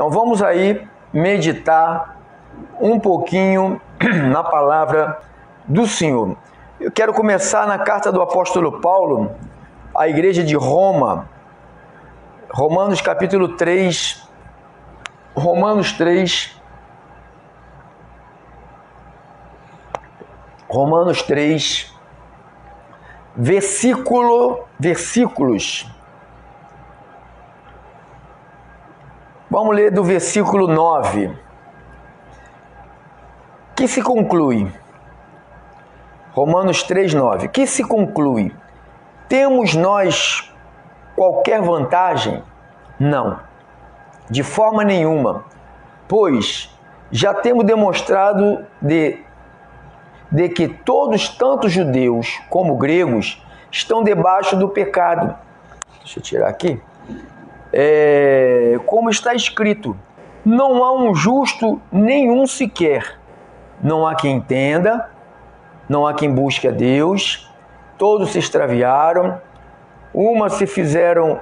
Então vamos aí meditar um pouquinho na palavra do Senhor. Eu quero começar na carta do apóstolo Paulo à igreja de Roma, Romanos capítulo 3, Romanos 3, versículos. Vamos ler do versículo 9, que se conclui. Romanos 3, 9. Que se conclui? Temos nós qualquer vantagem? Não, de forma nenhuma, pois já temos demonstrado de que todos, tanto judeus como gregos, estão debaixo do pecado. Deixa eu tirar aqui. Como está escrito, não há um justo nenhum sequer. Não há quem entenda, não há quem busque a Deus. Todos se extraviaram, umas se fizeram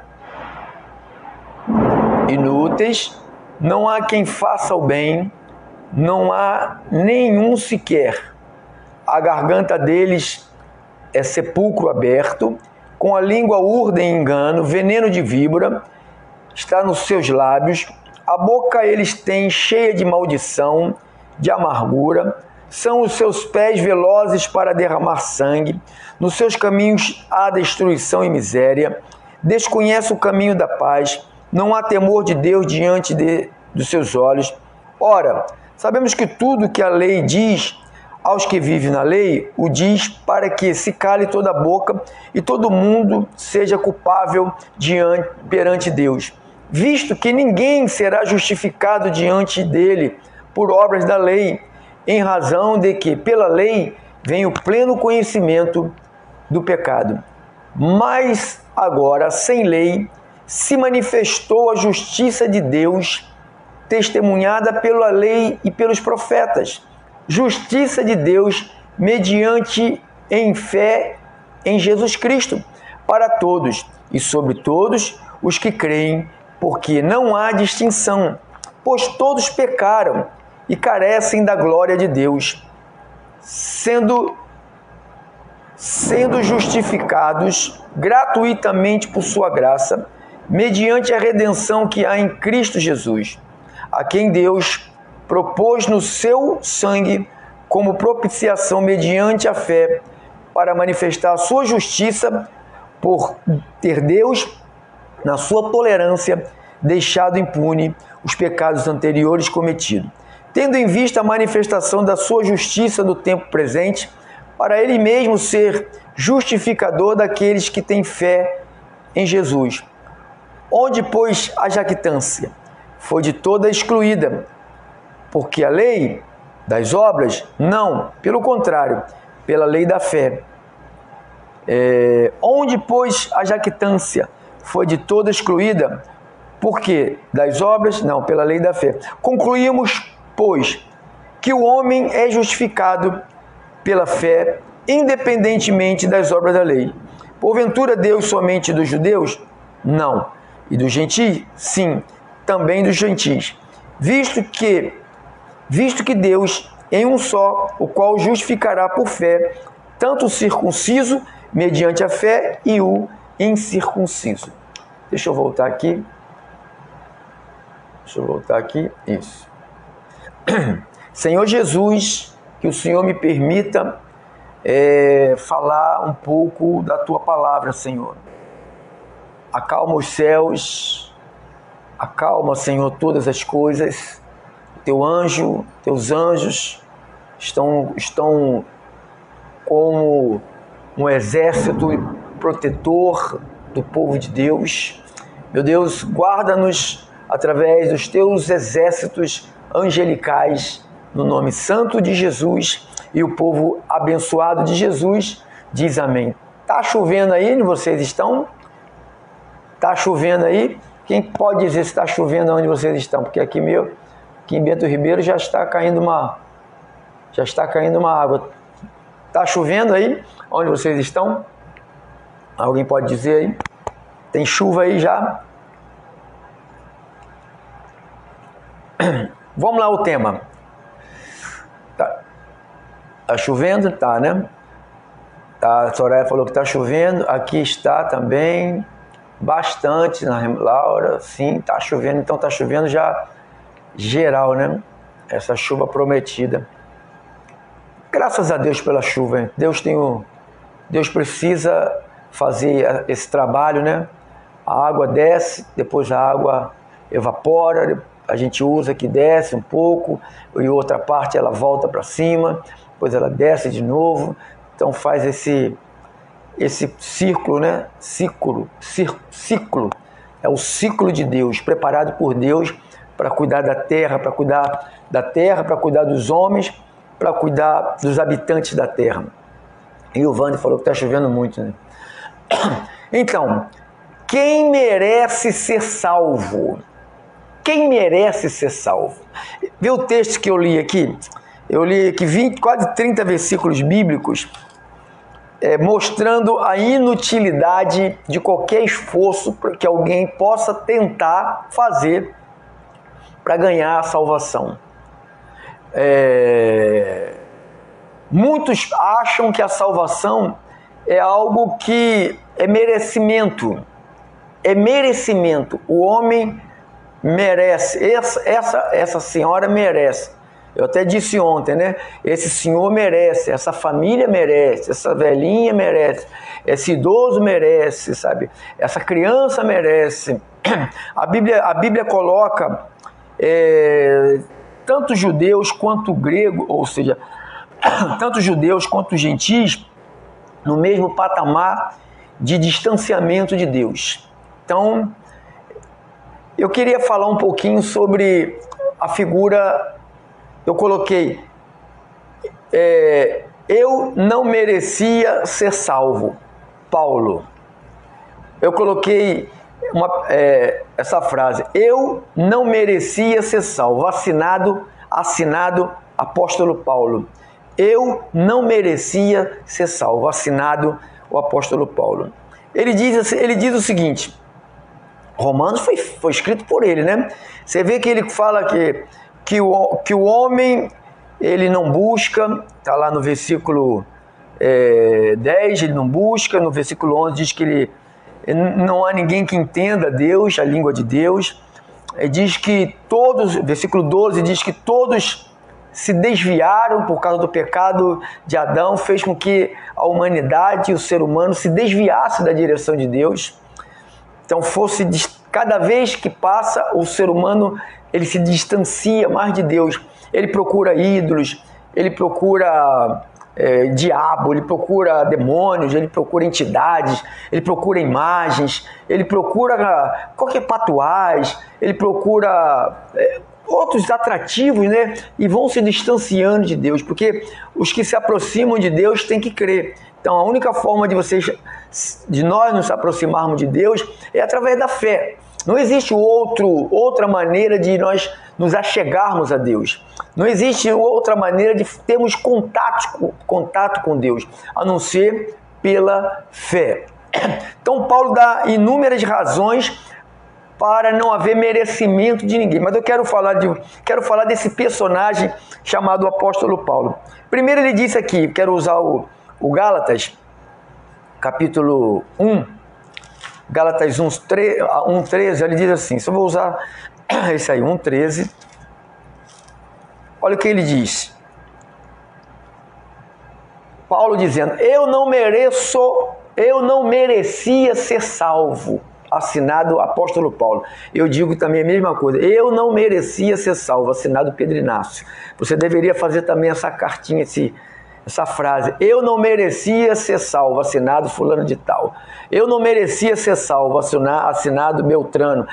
inúteis. Não há quem faça o bem, não há nenhum sequer. A garganta deles é sepulcro aberto, com a língua urdem engano, veneno de víbora está nos seus lábios, a boca eles têm cheia de maldição, de amargura, são os seus pés velozes para derramar sangue, nos seus caminhos há destruição e miséria, desconhece o caminho da paz, não há temor de Deus diante dos seus olhos. Ora, sabemos que tudo que a lei diz aos que vivem na lei, o diz para que se cale toda a boca e todo mundo seja culpável perante Deus, visto que ninguém será justificado diante dele por obras da lei, em razão de que pela lei vem o pleno conhecimento do pecado. Mas agora, sem lei, se manifestou a justiça de Deus, testemunhada pela lei e pelos profetas, justiça de Deus mediante em fé em Jesus Cristo, para todos e sobre todos os que creem, porque não há distinção, pois todos pecaram e carecem da glória de Deus, sendo justificados gratuitamente por sua graça, mediante a redenção que há em Cristo Jesus, a quem Deus propôs no seu sangue como propiciação mediante a fé, para manifestar a sua justiça, por ter Deus, na sua tolerância, deixado impune os pecados anteriores cometidos, tendo em vista a manifestação da sua justiça no tempo presente, para ele mesmo ser justificador daqueles que têm fé em Jesus. Onde, pois, a jactância foi de toda excluída, porque a lei das obras, não, pelo contrário, pela lei da fé. Onde, pois, a jactância foi de toda excluída, porque das obras, não, pela lei da fé. Concluímos, pois, que o homem é justificado pela fé, independentemente das obras da lei. Porventura, Deus somente dos judeus? Não. E dos gentios? Sim, também dos gentios. Visto que Deus em um só, o qual justificará por fé, tanto o circunciso, mediante a fé, e o incircunciso. Deixa eu voltar aqui. Isso. Senhor Jesus, que o Senhor me permita falar um pouco da Tua palavra, Senhor. Acalma os céus, acalma, Senhor, todas as coisas. Teus anjos estão como um exército protetor do povo de Deus. Meu Deus, guarda-nos através dos teus exércitos angelicais, no nome santo de Jesus, e o povo abençoado de Jesus diz amém. Tá chovendo aí onde vocês estão? Tá chovendo aí? Quem pode dizer se está chovendo onde vocês estão? Porque aqui em Bento Ribeiro já está caindo uma água. Tá chovendo aí onde vocês estão? Alguém pode dizer aí? Tem chuva aí já? Vamos lá ao tema. Tá chovendo? Tá, né? Tá, a Soraya falou que tá chovendo. Aqui está também bastante, Laura. Sim, tá chovendo. Então tá chovendo já geral, né? Essa chuva prometida. Graças a Deus pela chuva, hein? Deus precisa fazer esse trabalho, né? A água desce, depois a água evapora, a gente usa que desce um pouco, e outra parte ela volta para cima, depois ela desce de novo. Então faz esse círculo, né? Ciclo. É o ciclo de Deus, preparado por Deus para cuidar da terra, para cuidar dos homens, para cuidar dos habitantes da terra. E o Wander falou que está chovendo muito, né? Então, quem merece ser salvo? Quem merece ser salvo? Vê o texto que eu li aqui? Eu li aqui quase 30 versículos bíblicos mostrando a inutilidade de qualquer esforço que alguém possa tentar fazer para ganhar a salvação. Muitos acham que a salvação é algo que é merecimento. É merecimento. O homem merece. Essa senhora merece. Eu até disse ontem, né? Esse senhor merece, essa família merece, essa velhinha merece, esse idoso merece, sabe? Essa criança merece. A Bíblia coloca tanto judeus quanto grego, ou seja, tanto judeus quanto gentis, no mesmo patamar de distanciamento de Deus. Então, eu queria falar um pouquinho sobre a figura. Eu coloquei, eu não merecia ser salvo, Paulo. Eu coloquei essa frase, eu não merecia ser salvo, assinado apóstolo Paulo. Eu não merecia ser salvo, assinado o apóstolo Paulo. Ele diz o seguinte, Romanos foi escrito por ele, né? Você vê que ele fala que o homem, ele não busca, está lá no versículo 10, ele não busca, no versículo 11 diz que não há ninguém que entenda Deus, a língua de Deus. Diz que todos, versículo 12 diz que todos se desviaram por causa do pecado de Adão, fez com que a humanidade e o ser humano se desviasse da direção de Deus. Então cada vez que passa, o ser humano ele se distancia mais de Deus. Ele procura ídolos, ele procura diabo, ele procura demônios, ele procura entidades, ele procura imagens, ele procura qualquer patuais, ele procura outros atrativos, né? E vão se distanciando de Deus, porque os que se aproximam de Deus têm que crer. Então a única forma de nós nos aproximarmos de Deus é através da fé. Não existe outra maneira de nós nos achegarmos a Deus. Não existe outra maneira de termos contato com Deus, a não ser pela fé. Então Paulo dá inúmeras razões para não haver merecimento de ninguém. Mas eu quero falar desse personagem chamado apóstolo Paulo. Primeiro ele disse aqui, quero usar o Gálatas, capítulo 1, Gálatas 1:13, ele diz assim, só vou usar esse aí, 1:13. Olha o que ele diz. Paulo dizendo, eu não merecia ser salvo. Assinado apóstolo Paulo. Eu digo também a mesma coisa. Eu não merecia ser salvo. Assinado Pedro Inácio. Você deveria fazer também essa cartinha, essa frase. Eu não merecia ser salvo. Assinado fulano de tal. Eu não merecia ser salvo. Assinado Beltrano.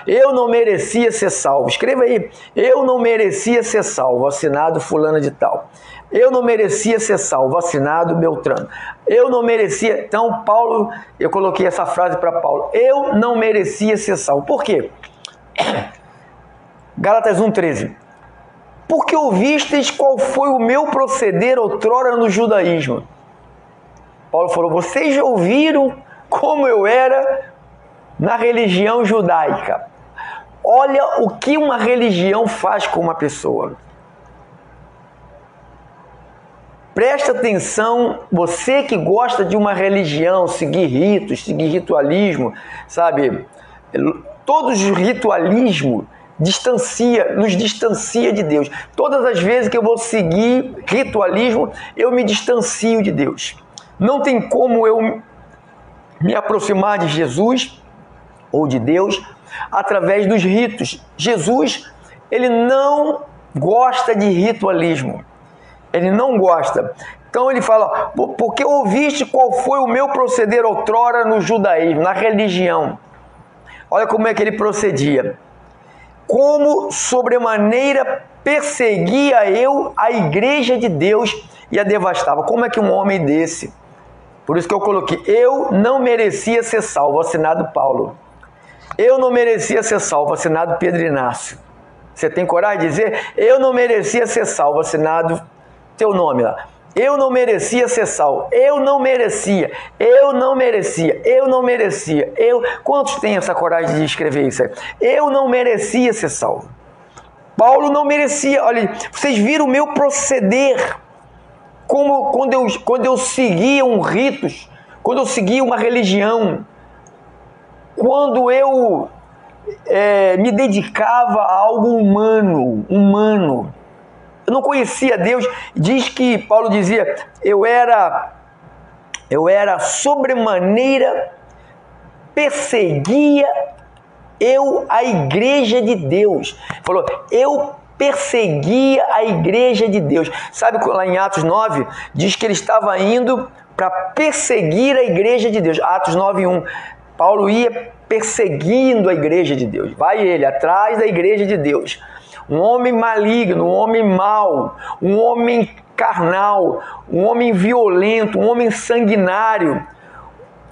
Eu não merecia ser salvo. Escreva aí. Eu não merecia ser salvo. Assinado fulano de tal. Eu não merecia ser salvo, assinado Beltrano. Eu não merecia. Então, Paulo, eu coloquei essa frase para Paulo. Eu não merecia ser salvo. Por quê? Gálatas 1:13. Porque ouvistes qual foi o meu proceder outrora no judaísmo. Paulo falou, vocês já ouviram como eu era na religião judaica. Olha o que uma religião faz com uma pessoa. Presta atenção, você que gosta de uma religião, seguir ritos, seguir ritualismo, sabe? Todos os ritualismos nos distancia de Deus. Todas as vezes que eu vou seguir ritualismo, eu me distancio de Deus. Não tem como eu me aproximar de Jesus ou de Deus através dos ritos. Jesus, ele não gosta de ritualismo. Ele não gosta. Então ele fala, porque ouviste qual foi o meu proceder outrora no judaísmo, na religião. Olha como é que ele procedia. Como sobremaneira perseguia eu a igreja de Deus e a devastava. Como é que um homem desse, por isso que eu coloquei, eu não merecia ser salvo, assinado Paulo. Eu não merecia ser salvo, assinado Pedro Inácio. Você tem coragem de dizer? Eu não merecia ser salvo, assinado teu nome lá. Eu não merecia ser salvo. Eu não merecia. Quantos têm essa coragem de escrever isso aí? Eu não merecia ser salvo. Paulo não merecia. Olha, vocês viram o meu proceder. Como quando eu seguia um ritos, quando eu seguia uma religião, quando eu me dedicava a algo humano. Eu não conhecia Deus. Diz que Paulo dizia, eu era sobremaneira, perseguia eu a igreja de Deus. Falou, eu perseguia a igreja de Deus. Sabe lá em Atos 9, diz que ele estava indo para perseguir a igreja de Deus. Atos 9:1. Paulo ia perseguindo a igreja de Deus. Vai ele atrás da igreja de Deus. Um homem maligno, um homem mau, um homem carnal, um homem violento, um homem sanguinário.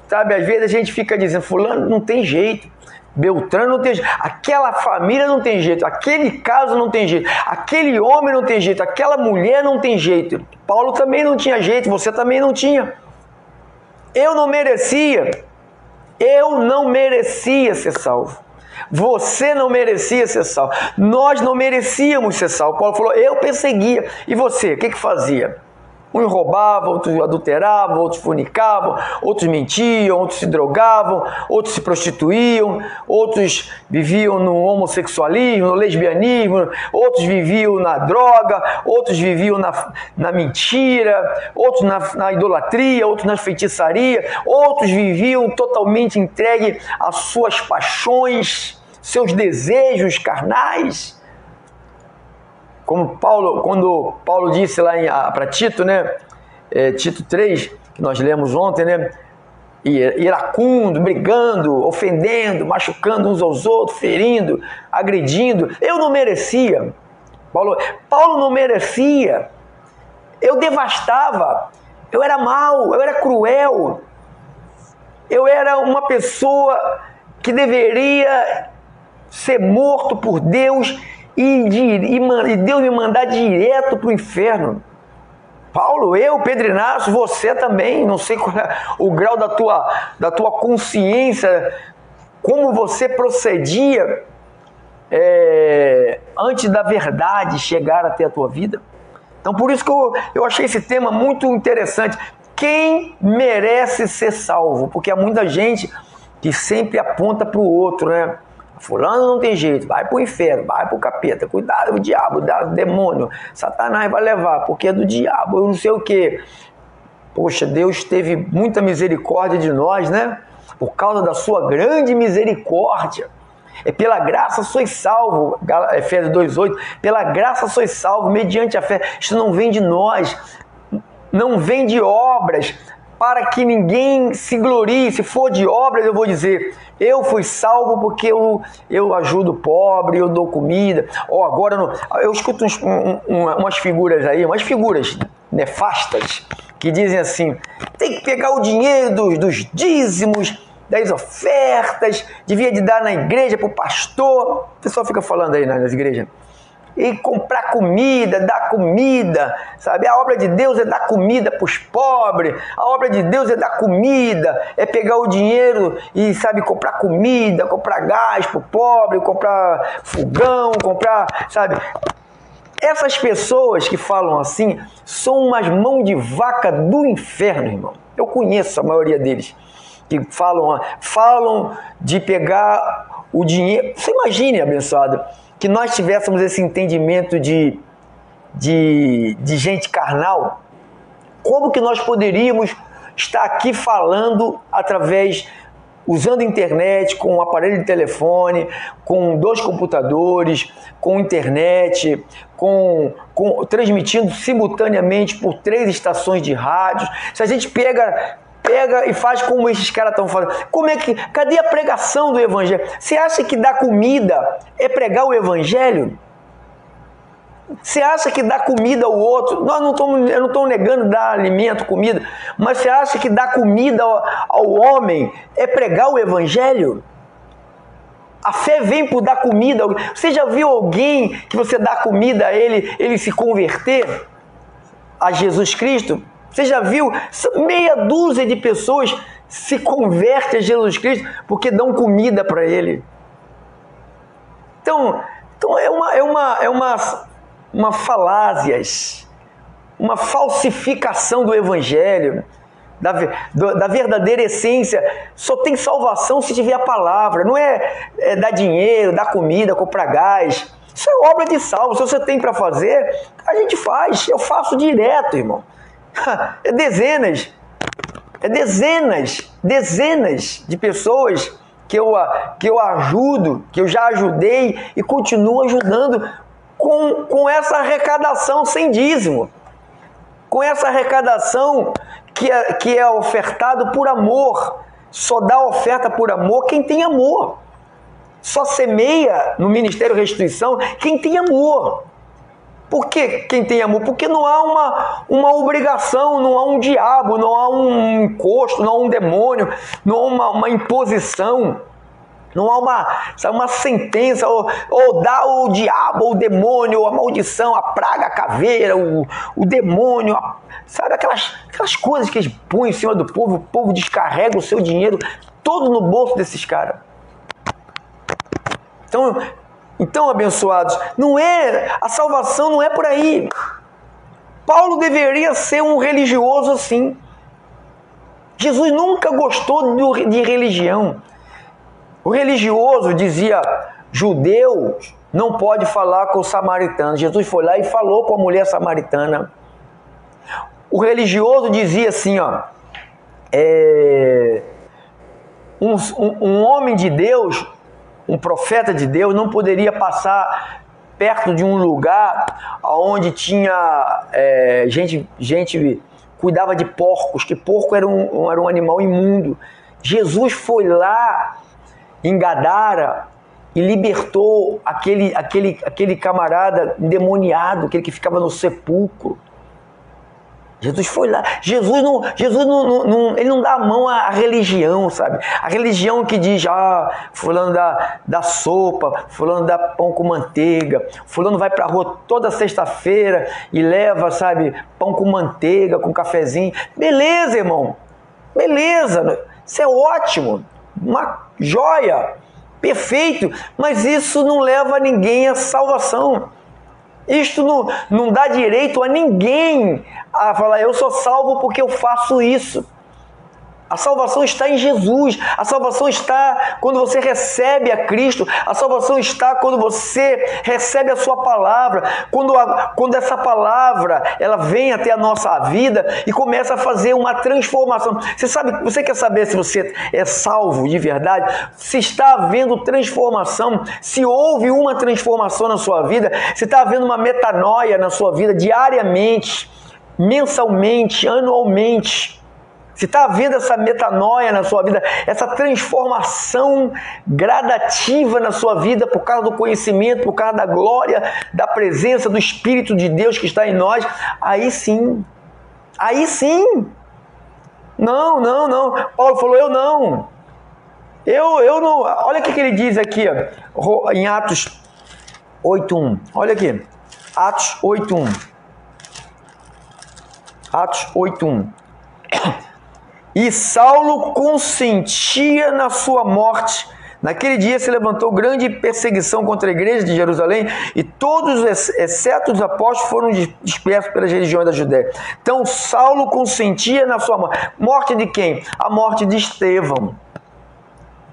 Sabe, às vezes a gente fica dizendo, fulano não tem jeito, Beltrano não tem jeito, aquela família não tem jeito, aquele caso não tem jeito, aquele homem não tem jeito, aquela mulher não tem jeito. Paulo também não tinha jeito, você também não tinha. Eu não merecia ser salvo. Você não merecia ser salvo. Nós não merecíamos ser salvos. Paulo falou, eu perseguia. E você, o que fazia? Uns roubavam, outros adulteravam, outros fornicavam, outros mentiam, outros se drogavam, outros se prostituíam, outros viviam no homossexualismo, no lesbianismo, outros viviam na droga, outros viviam na mentira, outros na idolatria, outros na feitiçaria, outros viviam totalmente entregue às suas paixões, seus desejos carnais. Como quando Paulo disse lá para Tito, né? Tito 3, que nós lemos ontem, né? Iracundo, brigando, ofendendo, machucando uns aos outros, ferindo, agredindo. Eu não merecia. Paulo não merecia. Eu devastava. Eu era mau, eu era cruel. Eu era uma pessoa que deveria ser morto por Deus e Deus me mandar direto para o inferno. Paulo, Pedro Inácio, você também, não sei qual é o grau da tua consciência, como você procedia antes da verdade chegar até a tua vida. Então, por isso que eu achei esse tema muito interessante. Quem merece ser salvo? Porque há muita gente que sempre aponta para o outro, né? Fulano não tem jeito, vai pro inferno, vai pro capeta, cuidado, o diabo, o demônio, Satanás vai levar, porque é do diabo, eu não sei o que. Poxa, Deus teve muita misericórdia de nós, né? Por causa da sua grande misericórdia. Pela graça sois salvo, Efésios 2:8, pela graça sois salvo, mediante a fé. Isso não vem de nós, não vem de obras, para que ninguém se glorie. Se for de obras, eu vou dizer, eu fui salvo porque eu ajudo o pobre, eu dou comida. Agora eu escuto umas figuras aí, umas figuras nefastas, que dizem assim, tem que pegar o dinheiro dos dízimos, das ofertas, devia de dar na igreja para o pastor. O pessoal fica falando aí nas igrejas. e comprar comida, dar comida, sabe? A obra de Deus é dar comida para os pobres, a obra de Deus é dar comida, é pegar o dinheiro e, sabe, comprar comida, comprar gás para o pobre, comprar fogão, comprar, sabe? Essas pessoas que falam assim são umas mãos de vaca do inferno, irmão. Eu conheço a maioria deles que falam de pegar o dinheiro. Você imagine, abençoado, que nós tivéssemos esse entendimento de gente carnal. Como que nós poderíamos estar aqui falando usando a internet, com um aparelho de telefone, com 2 computadores, com internet, transmitindo simultaneamente por 3 estações de rádio? Se a gente pega e faz como esses caras estão fazendo, cadê a pregação do evangelho? Você acha que dar comida é pregar o evangelho? Você acha que dar comida ao outro, eu não estou negando dar alimento, comida, mas você acha que dar comida ao homem é pregar o evangelho? A fé vem por dar comida. Você já viu alguém que você dá comida a ele se converter a Jesus Cristo? Você já viu? Meia dúzia de pessoas se convertem a Jesus Cristo porque dão comida para ele. Então é uma falásias, uma falsificação do evangelho, da verdadeira essência. Só tem salvação se tiver a palavra, não é dar dinheiro, dar comida, comprar gás. Isso é obra de salvo. Se você tem para fazer, a gente faz. Eu faço direto, irmão. É dezenas de pessoas que eu ajudo, que eu já ajudei e continuo ajudando com essa arrecadação sem dízimo, com essa arrecadação que é ofertado por amor. Só dá oferta por amor quem tem amor. Só semeia no Ministério Restituição quem tem amor. Por que quem tem amor? Porque não há uma obrigação, não há um diabo, não há um encosto, não há um demônio, não há uma imposição, não há uma sentença, ou dá o diabo, o demônio, a maldição, a praga, a caveira, o demônio, sabe, aquelas coisas que eles põem em cima do povo. O povo descarrega o seu dinheiro todo no bolso desses caras. Então, abençoados, a salvação não é por aí. Paulo deveria ser um religioso assim. Jesus nunca gostou de religião. O religioso dizia: judeu não pode falar com o samaritano. Jesus foi lá e falou com a mulher samaritana. O religioso dizia assim, um homem de Deus, um profeta de Deus, não poderia passar perto de um lugar onde tinha gente cuidava de porcos, que porco era um animal imundo. Jesus foi lá em Gadara e libertou aquele camarada endemoniado, aquele que ficava no sepulcro. Jesus foi lá. Jesus não, ele não dá a mão à religião, sabe? A religião que diz: fulano dá sopa, fulano dá pão com manteiga, fulano vai pra rua toda sexta-feira e leva, sabe, pão com manteiga, com cafezinho. Beleza, irmão. Beleza. Isso é ótimo. Uma joia. Perfeito. Mas isso não leva ninguém à salvação. Isto não dá direito a ninguém a falar: eu sou salvo porque eu faço isso. A salvação está em Jesus. A salvação está quando você recebe a Cristo. A salvação está quando você recebe a sua palavra. Quando essa palavra ela vem até a nossa vida e começa a fazer uma transformação. Você quer saber se você é salvo de verdade? Se está havendo transformação, se houve uma transformação na sua vida, se está havendo uma metanoia na sua vida diariamente, mensalmente, anualmente. Se está havendo essa metanoia na sua vida, essa transformação gradativa na sua vida por causa do conhecimento, por causa da glória, da presença do Espírito de Deus que está em nós, aí sim. Aí sim. Não. Paulo falou: eu não. Eu não. Olha o que ele diz aqui, em Atos 8:1. Olha aqui. Atos 8:1. Atos 8:1. E Saulo consentia na sua morte. Naquele dia se levantou grande perseguição contra a igreja de Jerusalém e todos, exceto os apóstolos, foram dispersos pelas regiões da Judéia. Então Saulo consentia na sua morte. Morte de quem? A morte de Estevão.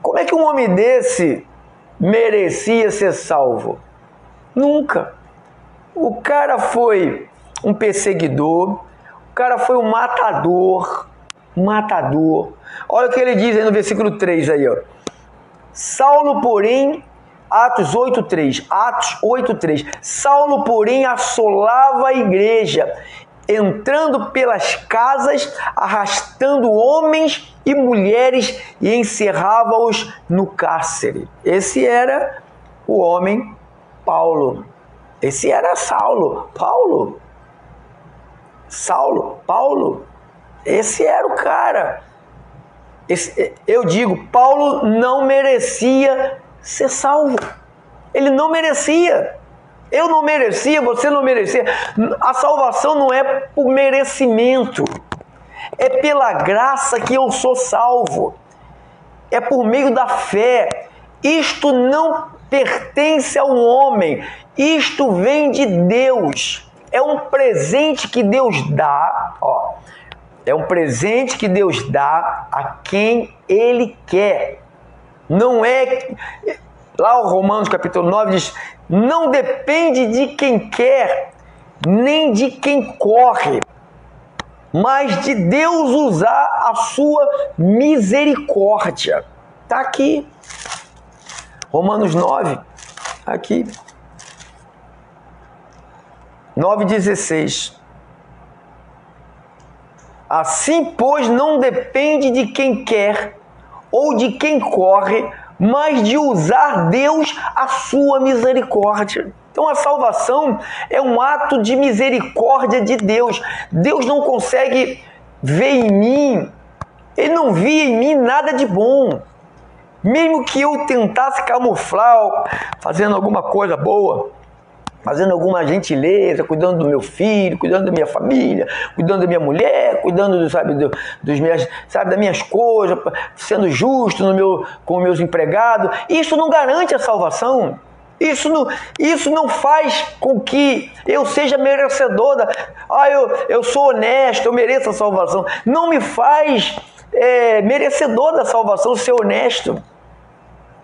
Como é que um homem desse merecia ser salvo? Nunca. O cara foi um perseguidor, o cara foi um matador. Olha o que ele diz aí no versículo 3 aí, ó. Saulo, porém, Atos 8:3. Saulo, porém, assolava a igreja, entrando pelas casas, arrastando homens e mulheres e encerrava-os no cárcere. Esse era o homem Paulo. Esse era Saulo. Paulo. Esse era o cara. Eu digo, Paulo não merecia ser salvo. Ele não merecia. Eu não merecia, você não merecia. A salvação não é por merecimento. É pela graça que eu sou salvo. É por meio da fé. Isto não pertence ao homem. Isto vem de Deus. É um presente que Deus dá, ó. É um presente que Deus dá a quem Ele quer. Não é... Lá o Romanos capítulo 9 diz: não depende de quem quer, nem de quem corre, mas de Deus usar a sua misericórdia. Está aqui. Romanos 9, aqui. 9:16. Assim, pois, não depende de quem quer ou de quem corre, mas de usar Deus a sua misericórdia. Então a salvação é um ato de misericórdia de Deus. Deus não consegue ver em mim, Ele não via em mim nada de bom. Mesmo que eu tentasse camuflar, fazendo alguma coisa boa, fazendo alguma gentileza, cuidando do meu filho, cuidando da minha família, cuidando da minha mulher, cuidando das minhas coisas, sendo justo com os meus empregados. Isso não garante a salvação. Isso não faz com que eu seja merecedor eu sou honesto, eu mereço a salvação. Não me faz merecedor da salvação ser honesto.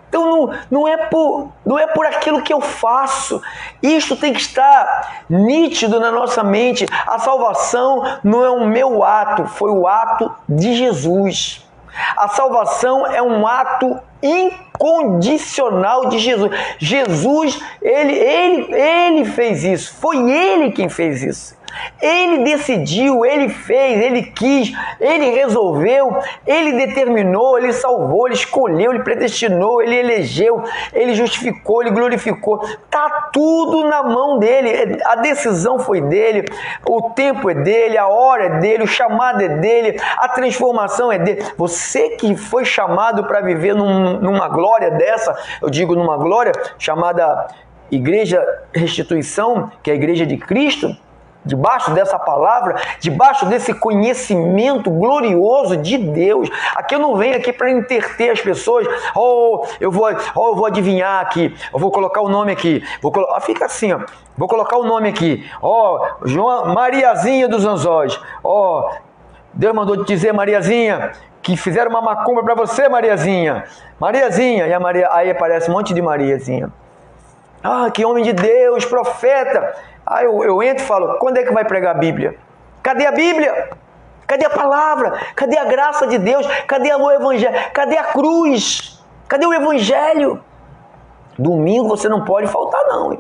Então não é por aquilo que eu faço. Isto tem que estar nítido na nossa mente. A salvação não é um meu ato, foi o ato de Jesus. A salvação é um ato incondicional de Jesus. Jesus, ele fez isso. Foi Ele quem fez isso. Ele decidiu, Ele fez, Ele quis, Ele resolveu, Ele determinou, Ele salvou, Ele escolheu, Ele predestinou, Ele elegeu, Ele justificou, Ele glorificou. Está tudo na mão dEle. A decisão foi dEle, o tempo é dEle, a hora é dEle, o chamado é dEle, a transformação é dEle. Você que foi chamado para viver numa glória dessa, eu digo numa glória chamada Igreja Restituição, que é a Igreja de Cristo, debaixo dessa palavra, debaixo desse conhecimento glorioso de Deus. Aqui eu não venho aqui para entreter as pessoas. Eu vou adivinhar aqui, eu vou colocar o nome aqui. Fica assim, ó. Vou colocar o nome aqui. Mariazinha dos Anzóis. Deus mandou te dizer, Mariazinha, que fizeram uma macumba para você, Mariazinha. Mariazinha. E aí aparece um monte de Mariazinha. Que homem de Deus, profeta. Aí eu entro e falo: quando é que vai pregar a Bíblia? Cadê a Bíblia? Cadê a palavra? Cadê a graça de Deus? Cadê o Evangelho? Cadê a cruz? Cadê o Evangelho? Domingo você não pode faltar, não. Hein?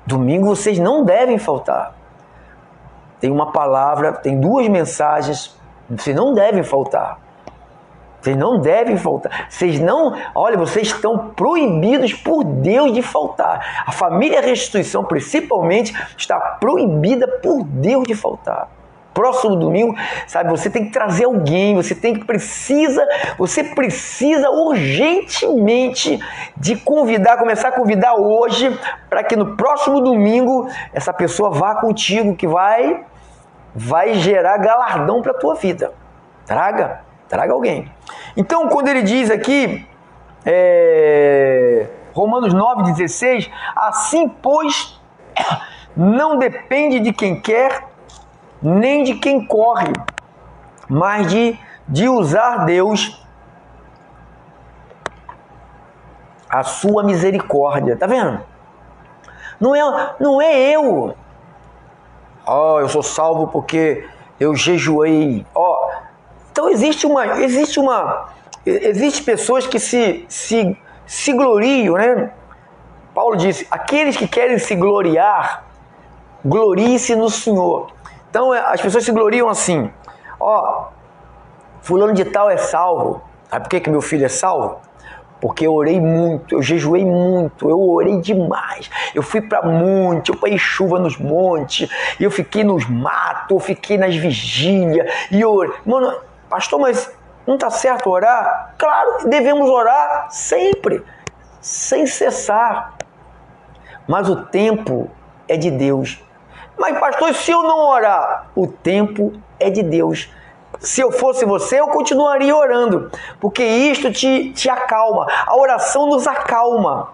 Domingo vocês não devem faltar. Tem uma palavra, tem 2 mensagens, vocês não devem faltar. Vocês não devem faltar. Vocês estão proibidos por Deus de faltar. A família Restituição, principalmente, está proibida por Deus de faltar. próximo domingo, sabe, você tem que trazer alguém, você precisa urgentemente de convidar, começar a convidar hoje, para que no próximo domingo essa pessoa vá contigo, que vai gerar galardão para a tua vida. Traga alguém. Então, quando ele diz aqui, Romanos 9,16, assim, pois, não depende de quem quer, nem de quem corre, mas de usar Deus a sua misericórdia. Tá vendo? Não é eu. Eu sou salvo porque eu jejuei. Então existe pessoas que se gloriam, né? Paulo disse, aqueles que querem se gloriar, glorie-se no Senhor. Então as pessoas se gloriam assim, fulano de tal é salvo. Sabe por que meu filho é salvo? Porque eu orei muito, eu jejuei muito, eu orei demais, eu fui para monte, eu peguei chuva nos montes, eu fiquei nos matos, eu fiquei nas vigílias, e eu orei. Mano, pastor, mas não está certo orar? Claro, devemos orar sempre, sem cessar, mas o tempo é de Deus. Mas pastor, se eu não orar? O tempo é de Deus. Se eu fosse você, eu continuaria orando, porque isto te acalma. A oração nos acalma.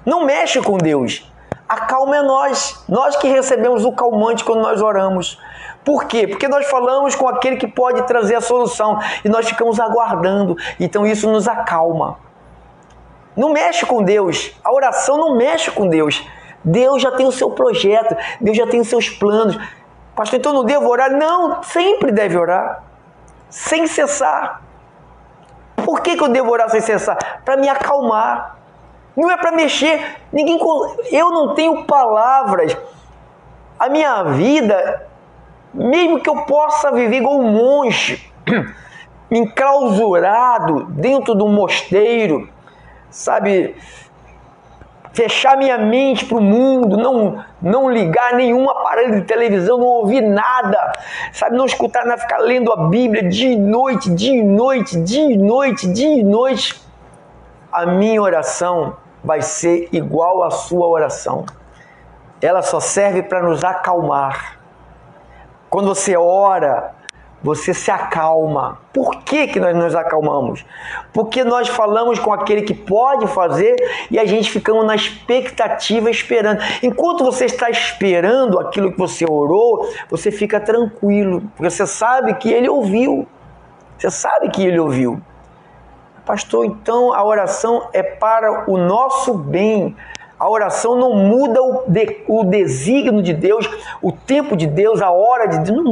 Não mexe com Deus. Acalma é nós que recebemos o calmante quando nós oramos. Por quê? Porque nós falamos com aquele que pode trazer a solução e nós ficamos aguardando. Então isso nos acalma. Não mexe com Deus. A oração não mexe com Deus. Deus já tem o seu projeto, Deus já tem os seus planos. Pastor, então não devo orar? Não, sempre deve orar, sem cessar. Por que eu devo orar sem cessar? Para me acalmar. Não é para mexer. Eu não tenho palavras. A minha vida, mesmo que eu possa viver igual um monge, enclausurado dentro de um mosteiro, sabe, fechar minha mente para o mundo, não ligar nenhum aparelho de televisão, não ouvir nada, sabe, não escutar nada, ficar lendo a Bíblia dia e noite, a minha oração vai ser igual à sua oração. Ela só serve para nos acalmar. Quando você ora, você se acalma. Por que nós nos acalmamos? Porque nós falamos com aquele que pode fazer e a gente ficamos na expectativa, esperando. Enquanto você está esperando aquilo que você orou, você fica tranquilo, porque você sabe que ele ouviu. Você sabe que ele ouviu. Pastor, então a oração é para o nosso bem. A oração não muda o desígnio de Deus, o tempo de Deus, a hora de Deus,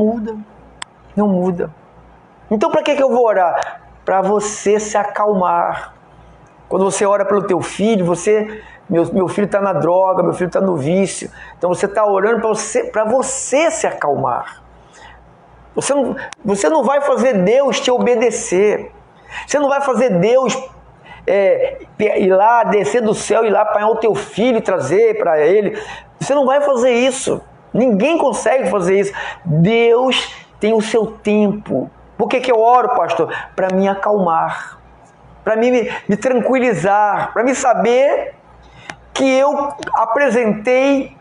não muda. Então para que eu vou orar? Para você se acalmar. Quando você ora pelo teu filho, meu filho está na droga, meu filho está no vício, então você está orando para você se acalmar. Você não vai fazer Deus te obedecer. Você não vai fazer Deus ir lá, descer do céu, ir lá apanhar o teu filho e trazer para ele. Você não vai fazer isso. Ninguém consegue fazer isso. Deus tem o seu tempo. Por que eu oro, pastor? Para me acalmar, para me tranquilizar, para me saber que eu apresentei.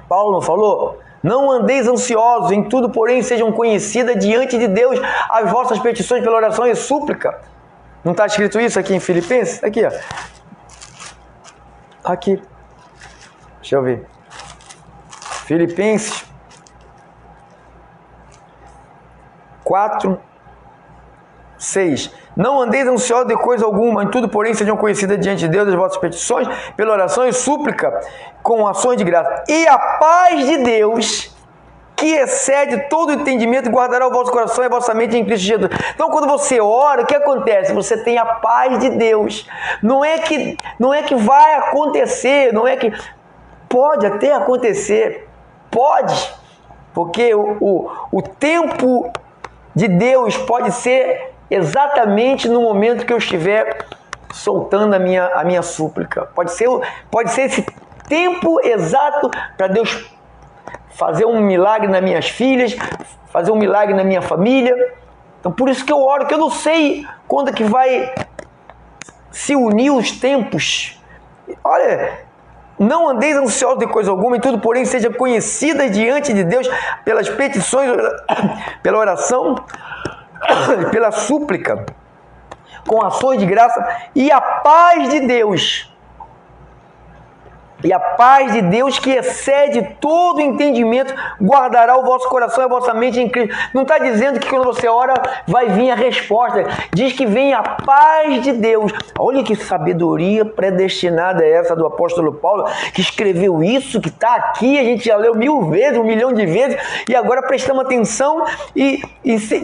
Paulo não falou? Não andeis ansiosos, em tudo, porém, sejam conhecidas diante de Deus as vossas petições pela oração e súplica. Não está escrito isso aqui em Filipenses? Aqui, ó. Aqui. Deixa eu ver. Filipenses 4, 6. Não andeis ansiosos de coisa alguma, em tudo, porém, sejam conhecidas diante de Deus as vossas petições, pela oração e súplica, com ações de graça. E a paz de Deus, que excede todo entendimento, guardará o vosso coração e a vossa mente em Cristo Jesus. Então, quando você ora, o que acontece? Você tem a paz de Deus. Não é que vai acontecer, não é que pode até acontecer. Pode, porque o tempo de Deus pode ser exatamente no momento que eu estiver soltando a minha súplica. Pode ser esse tempo exato para Deus fazer um milagre nas minhas filhas, fazer um milagre na minha família. Então por isso que eu oro, que eu não sei quando é que vai se unir os tempos. Olha, não andeis ansiosos de coisa alguma, em tudo, porém, seja conhecida diante de Deus pelas petições, pela oração, pela súplica, com ações de graça, e a paz de Deus. E a paz de Deus, que excede todo entendimento, guardará o vosso coração e a vossa mente em Cristo. Não está dizendo que quando você ora vai vir a resposta. Diz que vem a paz de Deus. Olha que sabedoria predestinada é essa do apóstolo Paulo, que escreveu isso, que está aqui, a gente já leu 1000 vezes, 1 milhão de vezes, e agora prestamos atenção e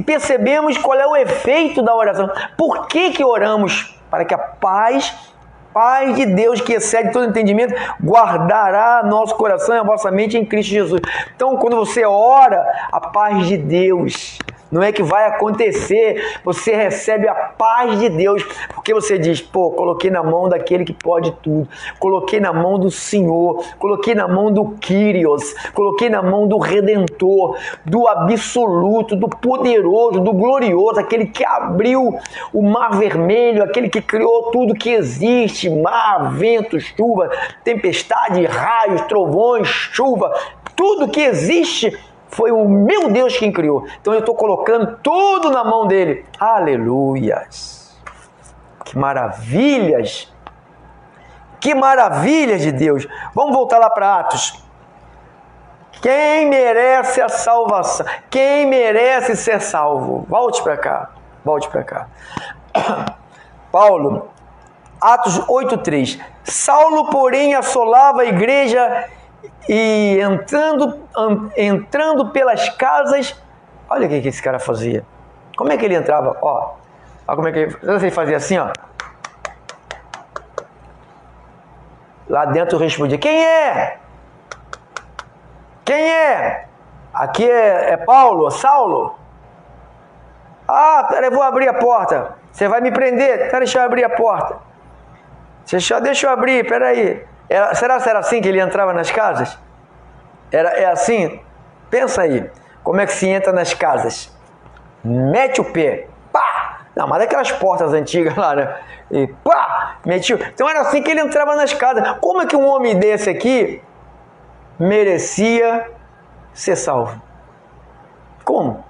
percebemos qual é o efeito da oração. Por que oramos? Para que a paz de Deus, que excede todo entendimento, guardará nosso coração e a vossa mente em Cristo Jesus. Então, quando você ora, a paz de Deus, não é que vai acontecer, você recebe a paz de Deus, porque você diz, pô, coloquei na mão daquele que pode tudo, coloquei na mão do Senhor, coloquei na mão do Kyrios, coloquei na mão do Redentor, do absoluto, do poderoso, do glorioso, aquele que abriu o mar vermelho, aquele que criou tudo que existe, mar, vento, chuva, tempestade, raios, trovões, chuva, tudo que existe foi o meu Deus quem criou. Então eu estou colocando tudo na mão dele. Aleluias! Que maravilhas! Que maravilhas de Deus! Vamos voltar lá para Atos. Quem merece a salvação? Quem merece ser salvo? Volte para cá. Volte para cá. Paulo, Atos 8:3. Saulo, porém, assolava a igreja e entrando pelas casas, olha o que esse cara fazia. Como é que ele entrava? Ó, olha como é que ele fazia assim, ó. Lá dentro respondia: quem é? Quem é? Aqui é Paulo, Saulo. Ah, peraí, eu vou abrir a porta. Você vai me prender? Peraí, deixa eu abrir a porta. Deixa eu abrir, peraí. Será assim que ele entrava nas casas? É assim? Pensa aí. Como é que se entra nas casas? Mete o pé. Pá! Não, mas aquelas portas antigas lá, né? E pá! Metiu. Então era assim que ele entrava nas casas. Como é que um homem desse aqui merecia ser salvo? Como?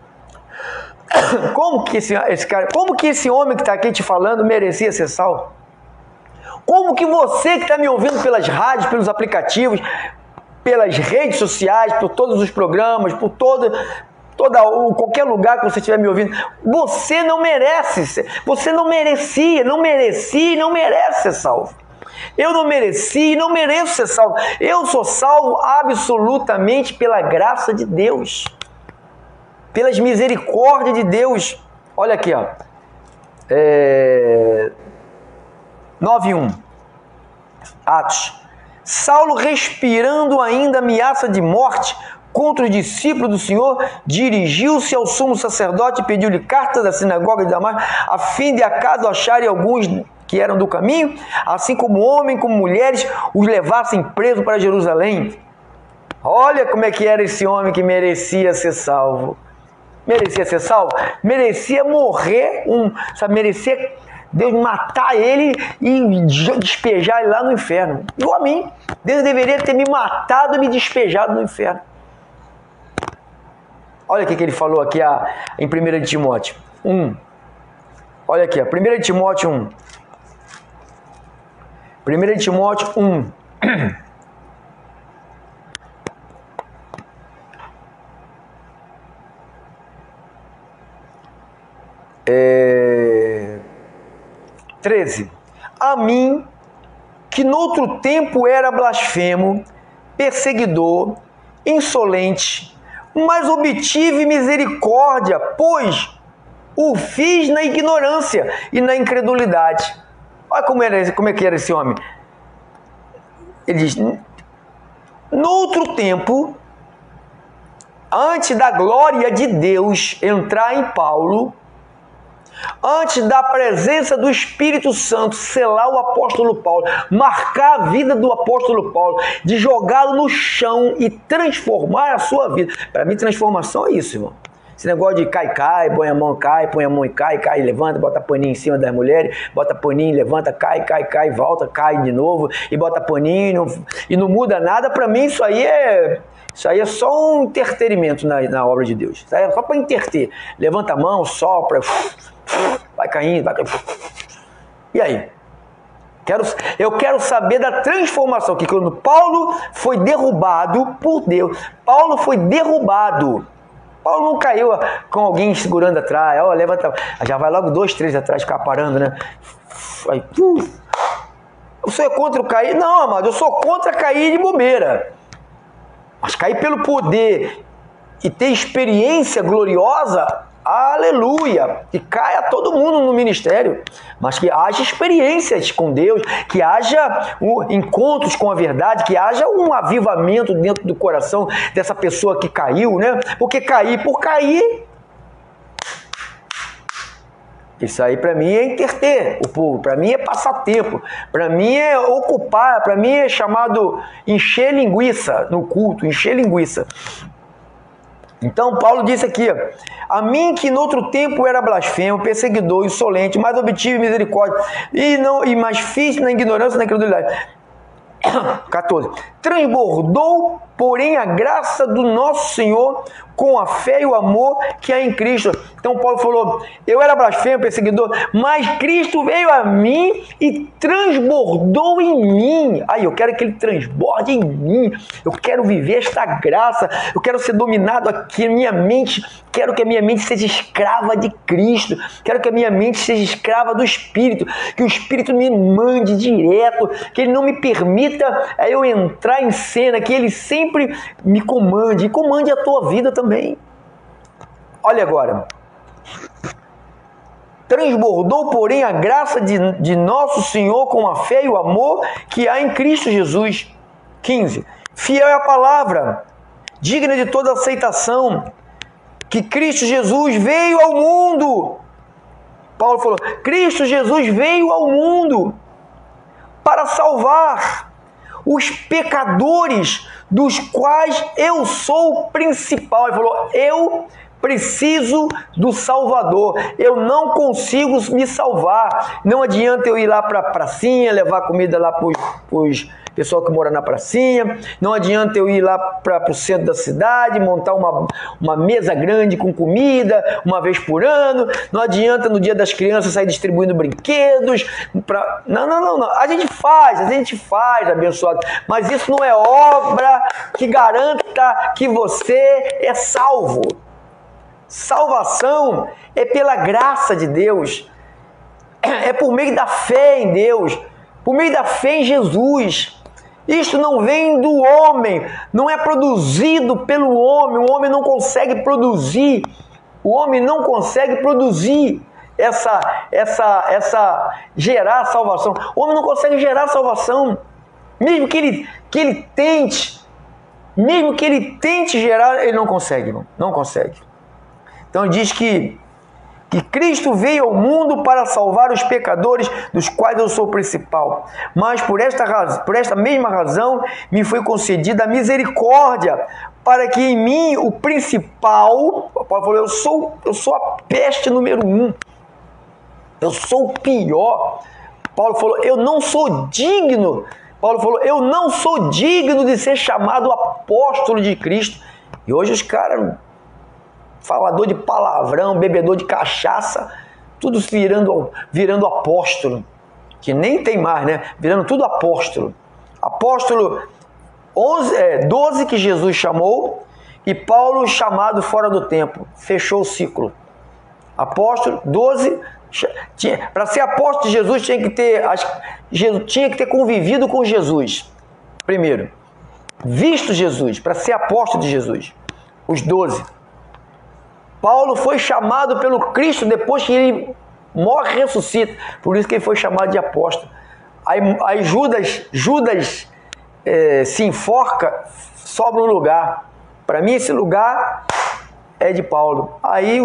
Como que esse homem que está aqui te falando merecia ser salvo? Como que você que está me ouvindo pelas rádios, pelos aplicativos, pelas redes sociais, por todos os programas, por qualquer lugar que você estiver me ouvindo, você não merece, você não merecia, não merecia e não merece ser salvo. Eu não mereci e não mereço ser salvo. Eu sou salvo absolutamente pela graça de Deus, pelas misericórdias de Deus. Olha aqui, ó. 9:1. Atos. Saulo, respirando ainda ameaça de morte contra os discípulos do Senhor, dirigiu-se ao sumo sacerdote e pediu-lhe carta da sinagoga de Damasco, a fim de acaso acharem alguns que eram do caminho, assim como homens como mulheres, os levassem presos para Jerusalém. Olha como é que era esse homem que merecia ser salvo. Merecia ser salvo? Merecia morrer, merecia Deus matar ele e despejar ele lá no inferno. Igual a mim. Deus deveria ter me matado e me despejado no inferno. Olha o que ele falou aqui em 1 Timóteo 1. Olha aqui, 1 Timóteo 1. 1 Timóteo 1. É... 13. A mim, que noutro tempo era blasfemo, perseguidor, insolente, mas obtive misericórdia, pois o fiz na ignorância e na incredulidade. Olha como é que era esse homem. Ele diz: noutro tempo, antes da glória de Deus entrar em Paulo, antes da presença do Espírito Santo selar o apóstolo Paulo, marcar a vida do apóstolo Paulo, de jogá-lo no chão e transformar a sua vida. Para mim, transformação é isso, irmão. Esse negócio de cai, põe a mão e cai, levanta, bota paninho em cima das mulheres, bota paninho, levanta, cai, volta, cai de novo, e bota paninho, e não muda nada. Para mim, isso aí é só um entretenimento na obra de Deus. Isso aí é só para entreter. Levanta a mão, sopra, vai caindo, vai caindo. E aí? Eu quero saber da transformação, que quando Paulo foi derrubado por Deus, Paulo não caiu com alguém segurando atrás, levanta, já vai logo 2, 3 atrás, ficar parando, né? Aí, o senhor é contra o cair? Não, amado, eu sou contra cair de bobeira. Mas cair pelo poder e ter experiência gloriosa, aleluia, que caia todo mundo no ministério, mas que haja experiências com Deus, que haja encontros com a verdade, que haja um avivamento dentro do coração dessa pessoa que caiu, né? Porque cair por cair, isso aí para mim é entreter o povo, para mim é passar tempo, para mim é ocupar, para mim é chamado encher linguiça no culto, encher linguiça. Então Paulo disse aqui: a mim que noutro tempo era blasfemo, perseguidor, insolente, mas obtive misericórdia, mas fiz na ignorância e na incredulidade. 14. Transbordou, porém, a graça do nosso Senhor com a fé e o amor que há em Cristo. Então Paulo falou: eu era blasfemo, perseguidor, mas Cristo veio a mim e transbordou em mim. Aí eu quero que ele transborde em mim. Eu quero viver esta graça. Eu quero ser dominado aqui na minha mente. Quero que a minha mente seja escrava de Cristo. Quero que a minha mente seja escrava do Espírito. Que o Espírito me mande direto. Que ele não me permita eu entrar em cena. Que ele sempre me comande. E comande a tua vida também. Olha agora. Transbordou, porém, a graça de nosso Senhor com a fé e o amor que há em Cristo Jesus. 15. Fiel é a palavra, digna de toda aceitação, que Cristo Jesus veio ao mundo. Paulo falou: Cristo Jesus veio ao mundo para salvar os pecadores, dos quais eu sou o principal. Ele falou: eu preciso do Salvador, eu não consigo me salvar. Não adianta eu ir lá para a pracinha, levar comida lá para os pessoal que mora na pracinha, não adianta eu ir lá para o centro da cidade, montar uma mesa grande com comida uma vez por ano, não adianta no dia das crianças sair distribuindo brinquedos, não, a gente faz, abençoado, mas isso não é obra que garanta que você é salvo. Salvação é pela graça de Deus, é por meio da fé em Deus, por meio da fé em Jesus. Isto não vem do homem, não é produzido pelo homem. O homem não consegue produzir. Gerar salvação. O homem não consegue gerar salvação. Mesmo que ele tente gerar, ele não consegue, irmão. Não consegue. Então diz que Cristo veio ao mundo para salvar os pecadores, dos quais eu sou o principal. Mas por esta mesma razão me foi concedida a misericórdia, para que em mim o principal, Paulo falou, eu sou a peste número 1. Eu sou o pior. Paulo falou, eu não sou digno. Paulo falou, eu não sou digno de ser chamado apóstolo de Cristo. E hoje os caras, falador de palavrão, bebedor de cachaça, tudo virando apóstolo, que nem tem mais, né? Virando tudo apóstolo. Apóstolo 12 que Jesus chamou, e Paulo chamado fora do tempo. Fechou o ciclo. Apóstolo 12, para ser apóstolo de Jesus tinha que ter convivido com Jesus. Primeiro, visto Jesus, para ser apóstolo de Jesus. Os 12. Paulo foi chamado pelo Cristo depois que ele morre e ressuscita. Por isso que ele foi chamado de apóstolo. Aí Judas se enforca, sobra um lugar. Para mim esse lugar é de Paulo. Aí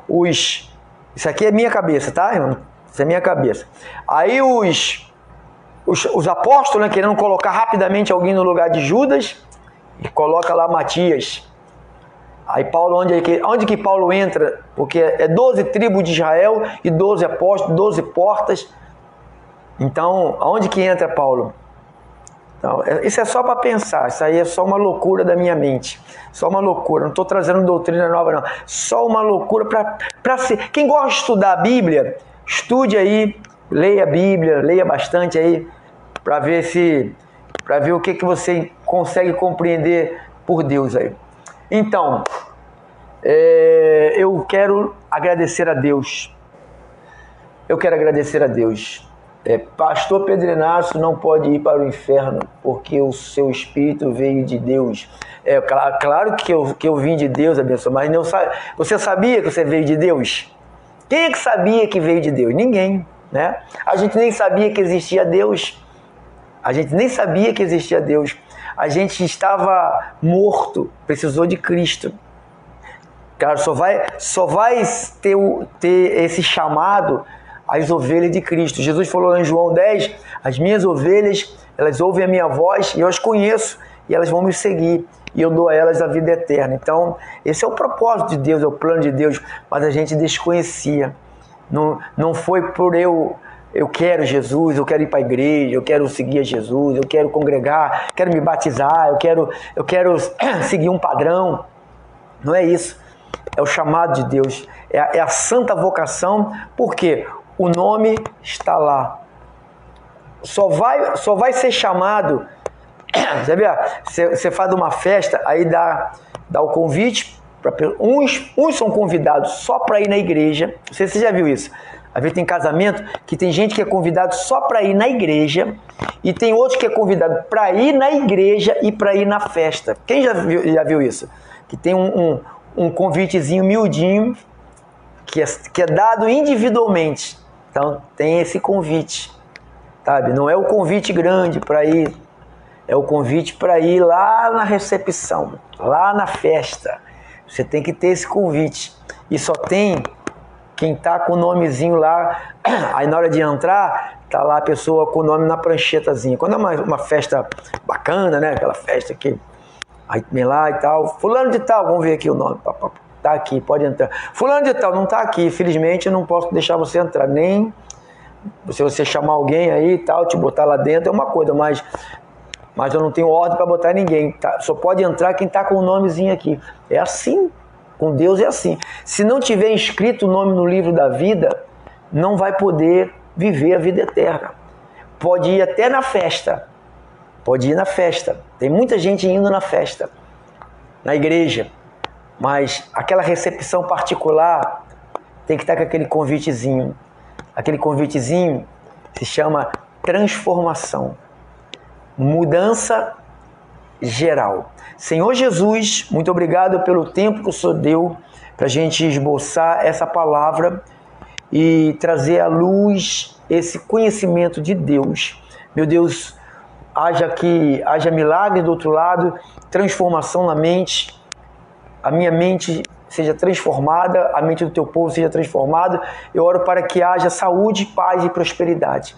os Isso aqui é minha cabeça, tá, irmão? Isso é minha cabeça. Aí os apóstolos, né, querendo colocar rapidamente alguém no lugar de Judas, e coloca lá Matias. Aí Paulo, onde que Paulo entra? Porque é 12 tribos de Israel e 12 apóstolos, 12 portas. Então, aonde que entra Paulo? Então, isso é só para pensar, isso aí é só uma loucura da minha mente. Só uma loucura, não estou trazendo doutrina nova não. Só uma loucura para ser. Quem gosta de estudar a Bíblia, estude aí, leia a Bíblia, leia bastante aí, para ver o que você consegue compreender por Deus aí. Então, eu quero agradecer a Deus. Pastor Pedro Inácio não pode ir para o inferno, porque o seu espírito veio de Deus. Claro que eu vim de Deus, abençoado, mas não sabe. Você sabia que você veio de Deus? Quem é que sabia que veio de Deus? Ninguém, né? A gente nem sabia que existia Deus. A gente estava morto, precisou de Cristo. Cara, só vai ter esse chamado as ovelhas de Cristo. Jesus falou em João 10, as minhas ovelhas, elas ouvem a minha voz e eu as conheço e elas vão me seguir e eu dou a elas a vida eterna. Então, esse é o propósito de Deus, é o plano de Deus, mas a gente desconhecia. Não foi por eu quero Jesus, eu quero ir para a igreja, eu quero seguir a Jesus, eu quero congregar, quero me batizar, eu quero seguir um padrão. Não é isso. É o chamado de Deus, é a santa vocação, porque o nome está lá. Só vai ser chamado. Você faz uma festa, aí dá o convite. Uns são convidados só para ir na igreja. Não sei se você já viu isso. Às vezes tem casamento que tem gente que é convidado só para ir na igreja e tem outros que é convidado para ir na igreja e para ir na festa. Quem já viu isso? Que tem um convitezinho miudinho que é dado individualmente. Então tem esse convite, sabe? Não é o convite grande para ir, é o convite para ir lá na recepção, lá na festa. Você tem que ter esse convite. E só tem quem tá com o nomezinho lá. Aí na hora de entrar, tá lá a pessoa com o nome na pranchetazinha. Quando é uma festa bacana, né? Aquela festa que aí vem lá e tal, fulano de tal, vamos ver aqui o nome, tá aqui, pode entrar. Fulano de tal, não tá aqui, infelizmente eu não posso deixar você entrar, nem se você chamar alguém aí e tal, te botar lá dentro é uma coisa, mas eu não tenho ordem para botar ninguém, tá? Só pode entrar quem tá com o nomezinho aqui. É assim, com Deus é assim. Se não tiver inscrito o nome no livro da vida, não vai poder viver a vida eterna. Pode ir até na festa. Pode ir na festa. Tem muita gente indo na festa, na igreja. Mas aquela recepção particular tem que estar com aquele convitezinho. Aquele convitezinho se chama transformação. Mudança geral. Senhor Jesus, muito obrigado pelo tempo que o Senhor deu para a gente esboçar essa palavra e trazer à luz esse conhecimento de Deus. Meu Deus, haja milagre do outro lado, transformação na mente, a minha mente seja transformada, a mente do teu povo seja transformada. Eu oro para que haja saúde, paz e prosperidade.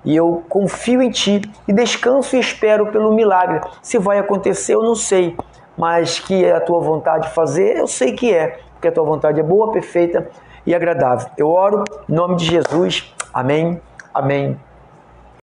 E eu confio em Ti e descanso e espero pelo milagre. Se vai acontecer, eu não sei, mas que é a Tua vontade fazer, eu sei que é, porque a Tua vontade é boa, perfeita e agradável. Eu oro em nome de Jesus. Amém, amém